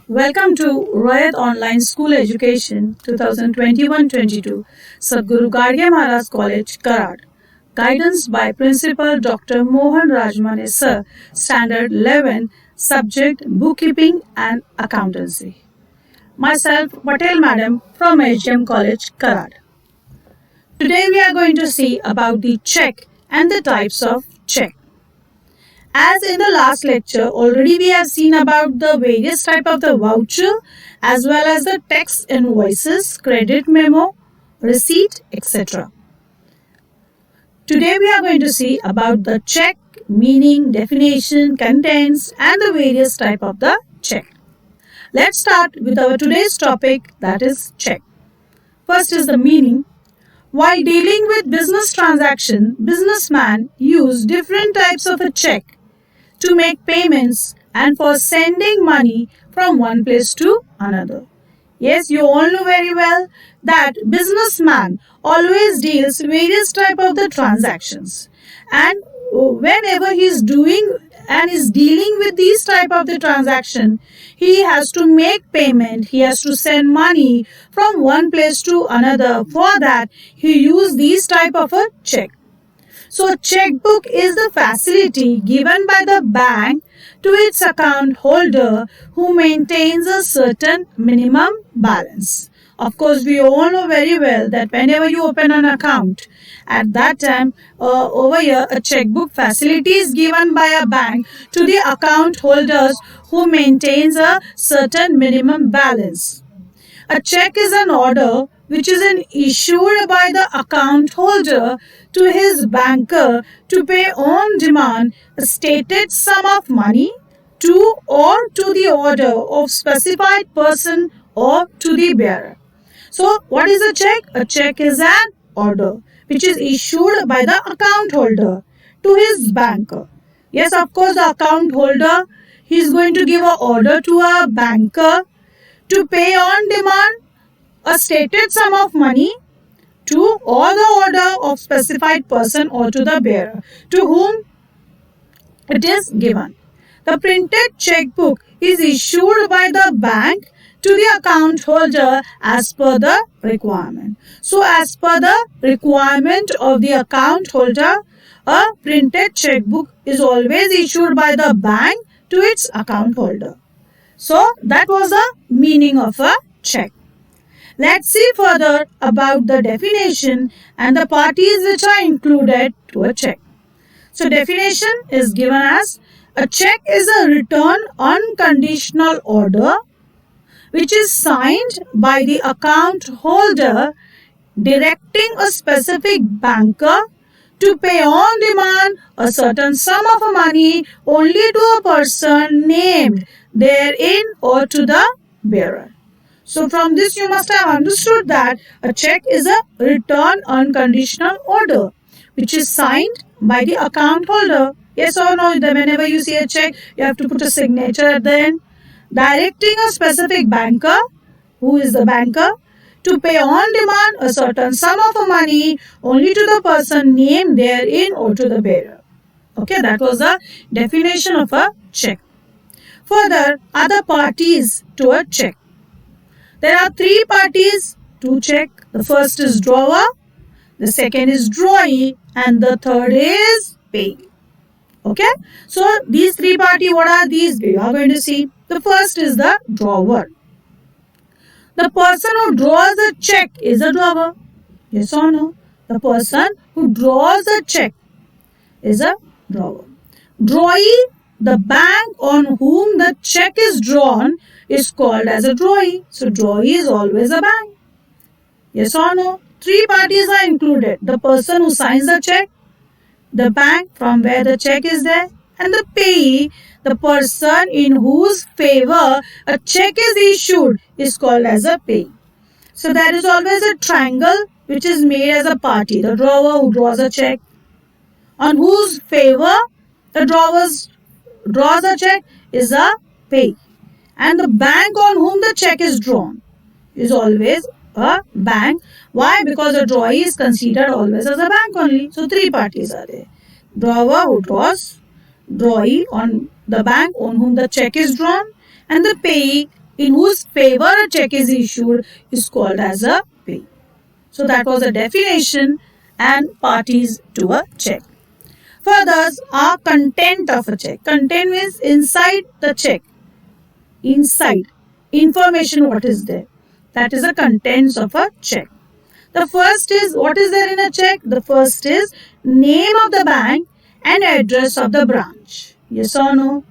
Welcome to Royat Online School Education 2021-22, Sadhguru Gargya Maharaj College, Karad. Guidance by Principal Dr. Mohan Rajmane Sir, Standard 11, Subject Bookkeeping and Accountancy. Myself, Patel Madam from HM College, Karad. Today we are going to see about the check and the types of check. As in the last lecture, already we have seen about the various type of the voucher as well as the tax invoices, credit memo, receipt, etc. Today we are going to see about the check, meaning, definition, contents and the various type of the check. Let's start with our today's topic, that is check. First is the meaning. While dealing with business transaction, businessmen use different types of a check to make payments and for sending money from one place to another. Yes, you all know very well that businessman always deals various type of the transactions, and whenever he is doing and is dealing with these type of the transaction, he has to make payment, he has to send money from one place to another. For that he use these type of a check. So a checkbook is the facility given by the bank to its account holder who maintains a certain minimum balance. Of course, we all know very well that whenever you open an account, at that time, over here, a checkbook facility is given by a bank to the account holders who maintains a certain minimum balance. A check is an order which is issued by the account holder to his banker to pay on demand a stated sum of money to or to the order of specified person or to the bearer. So, what is a check? A check is an order which is issued by the account holder to his banker. Yes, of course, the account holder, he is going to give an order to a banker to pay on demand a stated sum of money to or the order of specified person or to the bearer to whom it is given. The printed checkbook is issued by the bank to the account holder as per the requirement. So, as per the requirement of the account holder, a printed checkbook is always issued by the bank to its account holder. So, that was the meaning of a check. Let's see further about the definition and the parties which are included to a check. So, definition is given as a check is a return unconditional order which is signed by the account holder directing a specific banker to pay on demand a certain sum of money only to a person named therein or to the bearer. So from this you must have understood that a check is a return unconditional order which is signed by the account holder. Yes or no? Whenever you see a check, you have to put a signature at the end. Directing a specific banker, who is the banker, to pay on demand a certain sum of money only to the person named therein or to the bearer. Okay, that was the definition of a check. Further, other parties to a check. There are three parties to check. The first is drawer, the second is drawee, and the third is payee. Okay, so these three parties, what are these? We are going to see. The first is the drawer. The person who draws a check is a drawer. Yes or no? The person who draws a check is a drawer. Drawee, the bank on whom the check is drawn, is called as a drawee. So, drawee is always a bank. Yes or no? Three parties are included. The person who signs the check, the bank from where the check is there, and the payee, the person in whose favor a check is issued, is called as a payee. So, there is always a triangle which is made as a party. The drawer who draws a check, on whose favor the drawer draws a check is a payee. And the bank on whom the check is drawn is always a bank. Why? Because a drawee is considered always as a bank only. So, three parties are there. Drawer who draws, drawee on the bank on whom the check is drawn, and the payee in whose favor a check is issued is called as a pay. So that was the definition and parties to a check. Further, our content of a check. Content means inside the check. Inside. Information what is there. That is the contents of a check. The first is, what is there in a check? The first is name of the bank and address of the branch. Yes or no?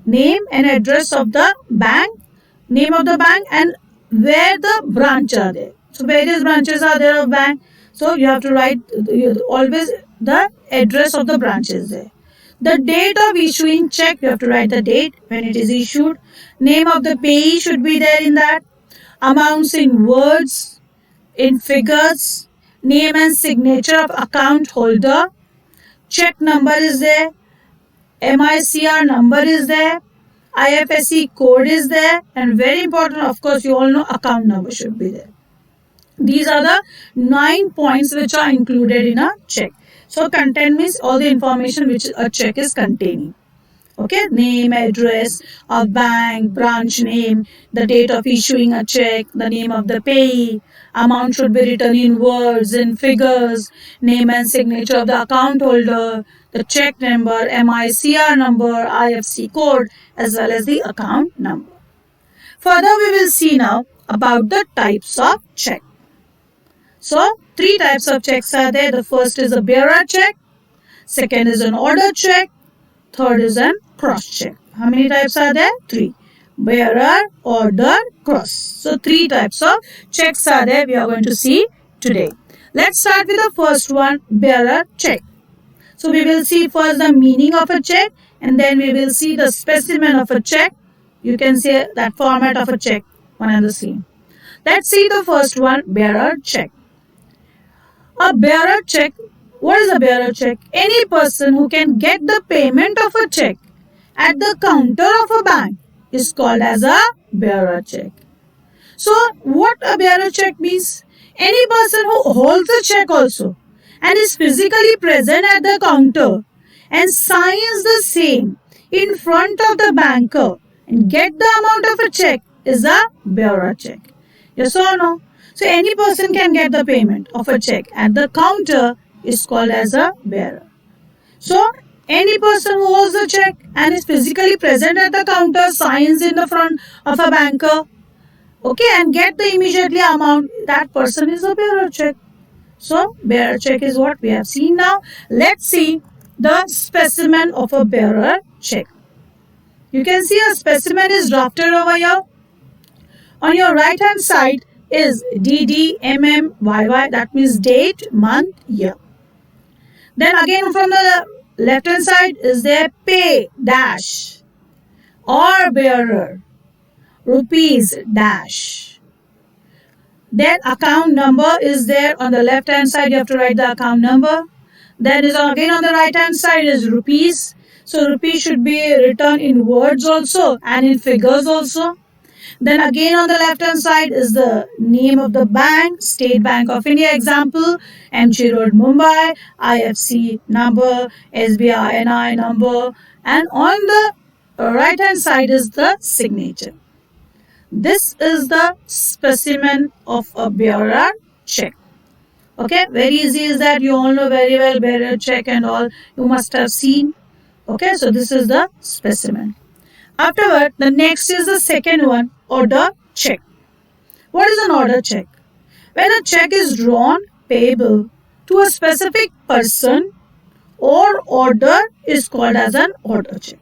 Name and address of the bank, name of the bank, and where the branch are there. So various branches are there of bank. So you have to write always the address of the branches there. The date of issuing check, you have to write the date when it is issued. Name of the payee should be there in that. Amounts in words, in figures, name and signature of account holder, check number is there, MICR number is there, IFSC code is there, and very important, of course, you all know account number should be there. These are the 9 points which are included in a check. So content means all the information which a check is containing. Okay, name, address of bank, branch name, the date of issuing a check, the name of the payee, amount should be written in words, in figures, name and signature of the account holder, the check number, MICR number, IFSC code, as well as the account number. Further, we will see now about the types of check. So, 3 types of checks are there. The first is a bearer check, second is an order check, third is an cross check. How many types are there? 3. Bearer, order, cross. So 3 types of checks are there we are going to see today. Let's start with the first one, bearer check. So we will see first the meaning of a check and then we will see the specimen of a check. You can see that format of a check, one and the same. Let's see the first one, bearer check. A bearer check. What is a bearer check? Any person who can get the payment of a check at the counter of a bank is called as a bearer check. So, what a bearer check means? Any person who holds a check also and is physically present at the counter and signs the same in front of the banker and get the amount of a check is a bearer check. Yes or no? So, any person can get the payment of a check at the counter is called as a bearer. So, any person who holds the check and is physically present at the counter, signs in the front of a banker, okay, and get the immediately amount, that person is a bearer check. So, bearer check is what we have seen now. Let's see the specimen of a bearer check. You can see a specimen is drafted over here. On your right hand side is DDMMYY, that means date, month, year. Then again from the left hand side is there pay dash or bearer rupees dash. Then account number is there on the left hand side, you have to write the account number. Then is again on the right hand side is rupees. So rupees should be written in words also and in figures also. Then again on the left hand side is the name of the bank, State Bank of India example, MG Road Mumbai, IFSC number, SBI NI number, and on the right hand side is the signature. This is the specimen of a bearer check. Okay, very easy is that, you all know very well bearer check and all, you must have seen. Okay, so this is the specimen. Afterward, the next is the second one, order check. What is an order check? When a check is drawn payable to a specific person or order is called as an order check.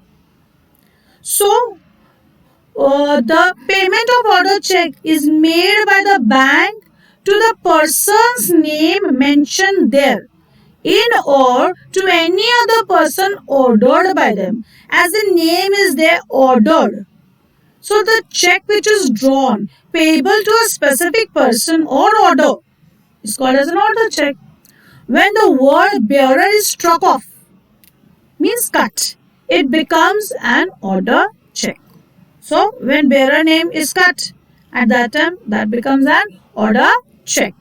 So, the payment of order check is made by the bank to the person's name mentioned there in or to any other person ordered by them, as the name is there ordered. So the check which is drawn payable to a specific person or order is called as an order check. When the word bearer is struck off, means cut, it becomes an order check. So when bearer name is cut, at that time that becomes an order check.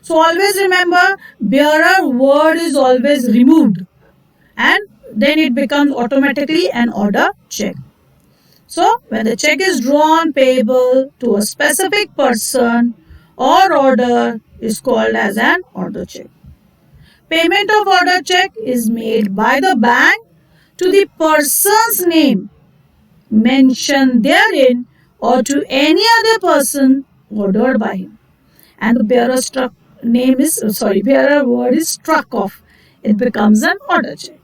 So always remember, bearer word is always removed and then it becomes automatically an order check. So, when the check is drawn payable to a specific person or order is called as an order check. Payment of order check is made by the bank to the person's name mentioned therein or to any other person ordered by him. And the bearer word is struck off. It becomes an order check.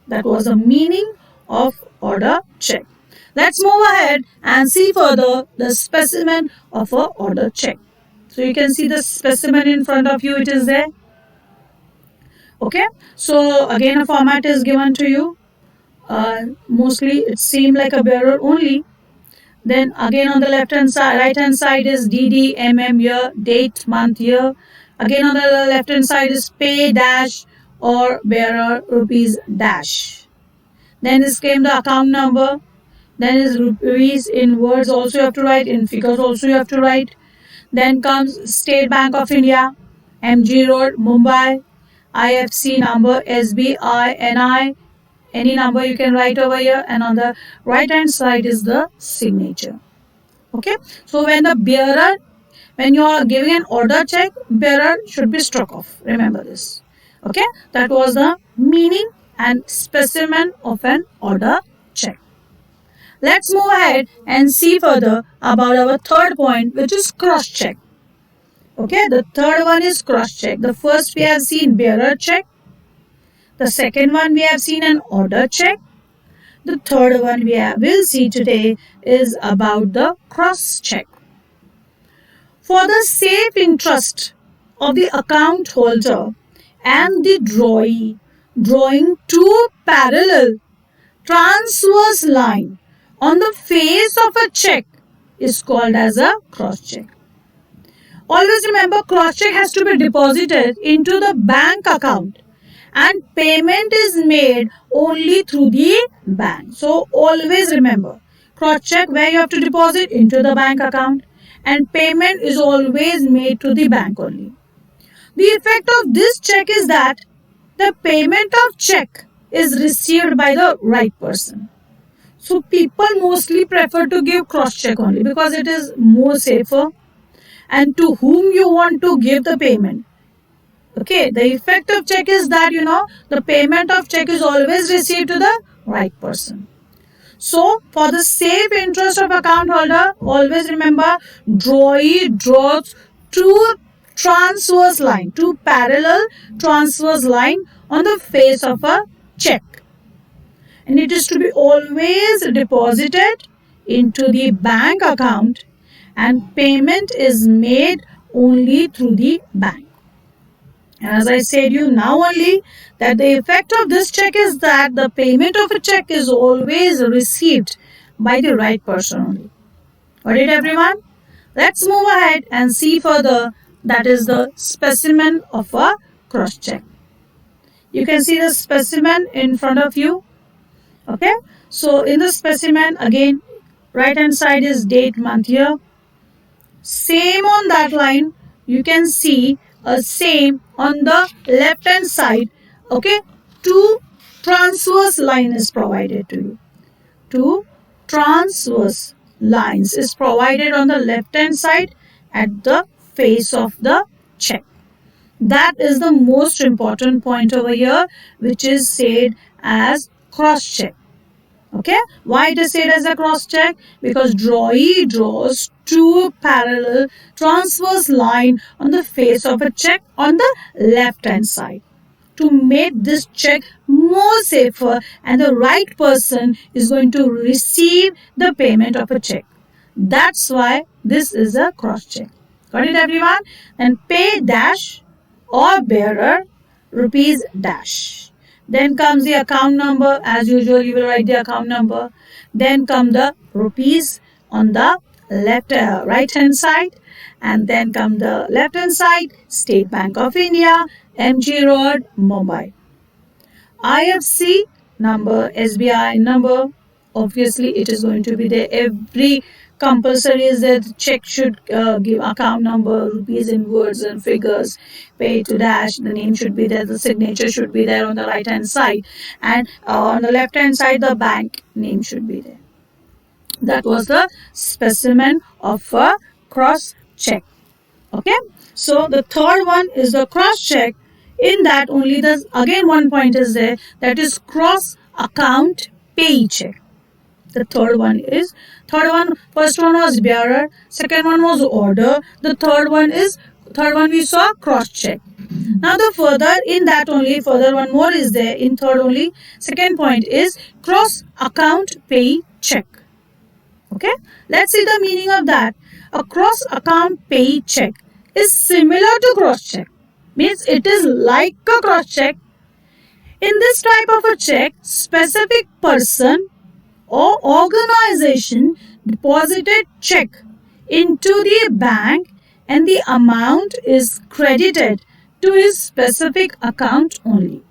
That was the meaning of order check. Let's move ahead and see further the specimen of a order check. So you can see the specimen in front of you, it is there. Okay, so again a format is given to you. Mostly it seems like a bearer only. Then again on the left hand side, right hand side is DD, year, date, month, year. Again on the left hand side is pay dash or bearer rupees dash. Then is came the account number. Then is rupees in words also you have to write, in figures also you have to write. Then comes State Bank of India, MG Road, Mumbai, IFC number, SBI, NI, any number you can write over here, and on the right hand side is the signature. Okay, so when you are giving an order check, bearer should be struck off. Remember this. Okay, that was the meaning and specimen of an order check. Let's move ahead and see further about our third point, which is cross check. Okay, the third one is cross check. The first we have seen bearer check. The second one we have seen an order check. The third one will see today is about the cross check. For the safe interest of the account holder and the drawee, drawing two parallel transverse line on the face of a check is called as a cross check. Always remember, cross check has to be deposited into the bank account and payment is made only through the bank. So always remember, cross check where you have to deposit into the bank account and payment is always made to the bank only. The effect of this check is that the payment of check is received by the right person. So people mostly prefer to give cross check only because it is more safer and to whom you want to give the payment. Okay, the effect of check is that the payment of check is always received to the right person. So for the safe interest of account holder, always remember drawee draws two parallel transverse line on the face of a check. And it is to be always deposited into the bank account and payment is made only through the bank. And as I said you now only that the effect of this check is that the payment of a check is always received by the right person only. Got it, everyone? Let's move ahead and see further, that is the specimen of a cross check. You can see the specimen in front of you. Okay, so in the specimen again, right hand side is date, month, year. Same on that line, you can see a same on the left hand side. Okay, two transverse line is provided to you. Two transverse lines is provided on the left hand side at the face of the check. That is the most important point over here, which is said as cross check. Okay, why it is said as a cross check? Because drawee draws two parallel transverse line on the face of a check on the left hand side to make this check more safer and the right person is going to receive the payment of a check. That's why this is a cross check. Got it, everyone? And pay dash or bearer rupees dash. Then comes the account number. As usual, you will write the account number. Then come the rupees on the right hand side, and then come the left hand side, State Bank of India, MG Road, Mumbai. IFC number, SBI number, obviously it is going to be there. Every compulsory is that the check should give account number, rupees in words and figures, pay to dash, the name should be there, the signature should be there on the right hand side, and on the left hand side the bank name should be there. That was the specimen of a cross check. Okay. So the third one is the cross check. In that only the again one point is there, that is cross account pay check. The third one, first one was bearer, second one was order, the third one we saw cross check. Now the further in that only further one more is there in third only. Second point is cross account pay check. Okay, let's see the meaning of that. A cross account pay check is similar to cross check, means it is like a cross check. In this type of a check, specific person or organization deposited check into the bank and the amount is credited to his specific account only.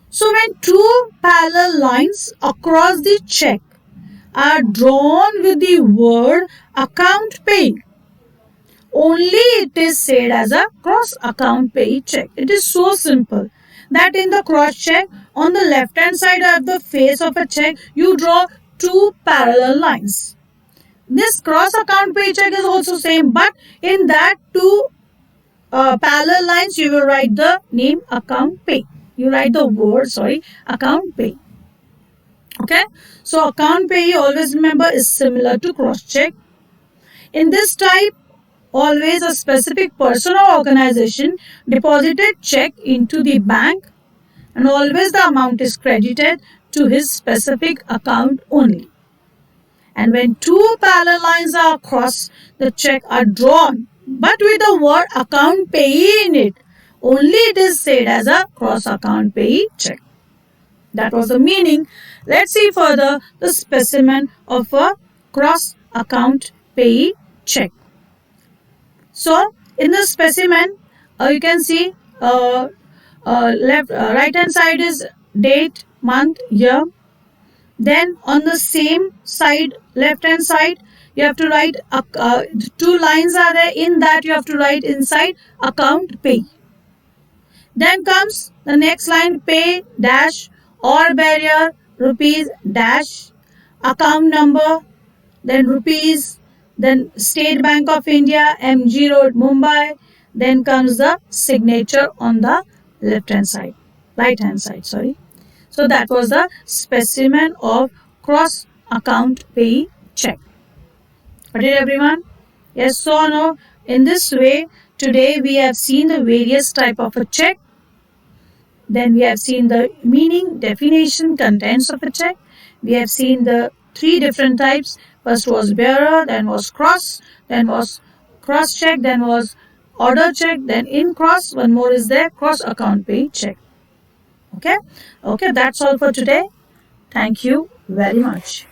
So when two parallel lines across the check are drawn with the word account pay, only it is said as a cross account pay check. It is so simple that in the cross check, on the left hand side of the face of a check, you draw two parallel lines. This cross account pay check is also same, but in that two parallel lines, you will write the name account pay. You write the word, account pay. Okay. So account pay, always remember, is similar to cross check. In this type, always a specific person or organization deposited check into the bank and always the amount is credited to his specific account only. And when two parallel lines are across the check are drawn but with the word account payee in it, only it is said as a cross account payee check. That was the meaning. Let's see further the specimen of a cross account payee check. So in the specimen, you can see right hand side is date, month, year. Then on the same side, left hand side, you have to write two lines are there. In that you have to write inside account pay. Then comes the next line, pay dash or bearer rupees dash, account number, then rupees, then State Bank of India, MG Road, Mumbai. Then comes the signature on the right hand side. So that was the specimen of cross account pay check. Got it, everyone? Yes or no? In this way, today we have seen the various type of a check. Then we have seen the meaning, definition, contents of a check. We have seen the three different types. First was bearer, then was cross, then was cross check, then was order check, then in cross, one more is there, cross account pay check. Okay, that's all for today. Thank you very much.